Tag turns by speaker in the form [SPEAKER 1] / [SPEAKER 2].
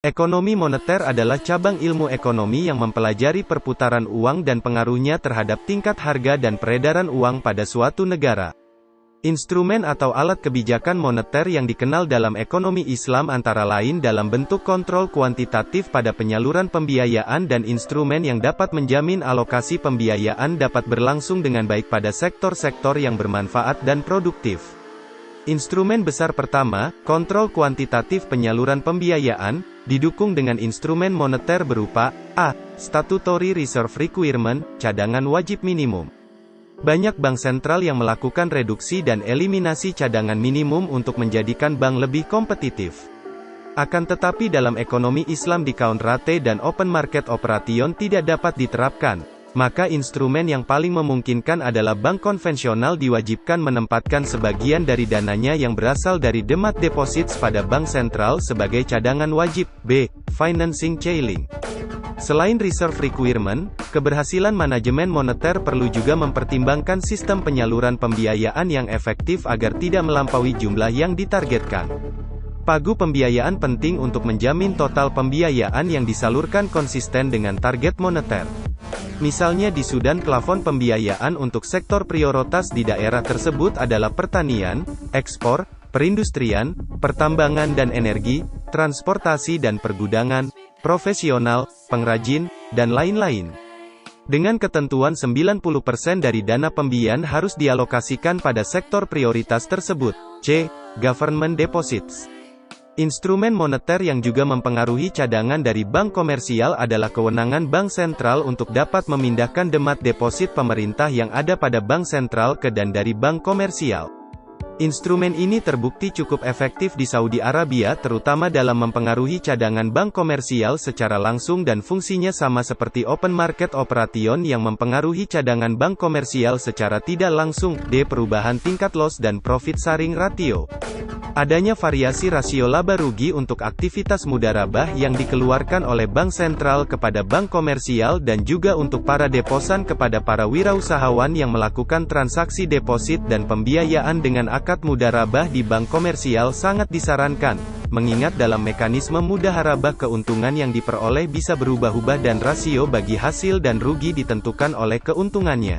[SPEAKER 1] Ekonomi moneter adalah cabang ilmu ekonomi yang mempelajari perputaran uang dan pengaruhnya terhadap tingkat harga dan peredaran uang pada suatu negara. Instrumen atau alat kebijakan moneter yang dikenal dalam ekonomi Islam antara lain dalam bentuk kontrol kuantitatif pada penyaluran pembiayaan dan instrumen yang dapat menjamin alokasi pembiayaan dapat berlangsung dengan baik pada sektor-sektor yang bermanfaat dan produktif. Instrumen besar pertama, kontrol kuantitatif penyaluran pembiayaan, didukung dengan instrumen moneter berupa A. Statutory Reserve Requirement, cadangan wajib minimum. Banyak bank sentral yang melakukan reduksi dan eliminasi cadangan minimum untuk menjadikan bank lebih kompetitif. Akan tetapi dalam ekonomi Islam discount rate dan open market operation tidak dapat diterapkan, maka instrumen yang paling memungkinkan adalah bank konvensional diwajibkan menempatkan sebagian dari dananya yang berasal dari demand deposits pada bank sentral sebagai cadangan wajib. B. Financing Ceiling. Selain reserve requirement, keberhasilan manajemen moneter perlu juga mempertimbangkan sistem penyaluran pembiayaan yang efektif agar tidak melampaui jumlah yang ditargetkan. Pagu pembiayaan penting untuk menjamin total pembiayaan yang disalurkan konsisten dengan target moneter. Misalnya di Sudan plafon pembiayaan untuk sektor prioritas di daerah tersebut adalah pertanian, ekspor, perindustrian, pertambangan dan energi, transportasi dan pergudangan, profesional, pengrajin, dan lain-lain. Dengan ketentuan 90% dari dana pembiayaan harus dialokasikan pada sektor prioritas tersebut. C. Government Deposits. Instrumen moneter yang juga mempengaruhi cadangan dari bank komersial adalah kewenangan bank sentral untuk dapat memindahkan demand deposit pemerintah yang ada pada bank sentral ke dan dari bank komersial. Instrumen ini terbukti cukup efektif di Saudi Arabia terutama dalam mempengaruhi cadangan bank komersial secara langsung dan fungsinya sama seperti open market operation yang mempengaruhi cadangan bank komersial secara tidak langsung. D. Perubahan tingkat loss dan profit sharing ratio. Adanya variasi rasio laba rugi untuk aktivitas mudharabah yang dikeluarkan oleh bank sentral kepada bank komersial dan juga untuk para deposan kepada para wirausahawan yang melakukan transaksi deposit dan pembiayaan dengan akad mudharabah di bank komersial sangat disarankan, mengingat dalam mekanisme mudharabah keuntungan yang diperoleh bisa berubah-ubah dan rasio bagi hasil dan rugi ditentukan oleh keuntungannya.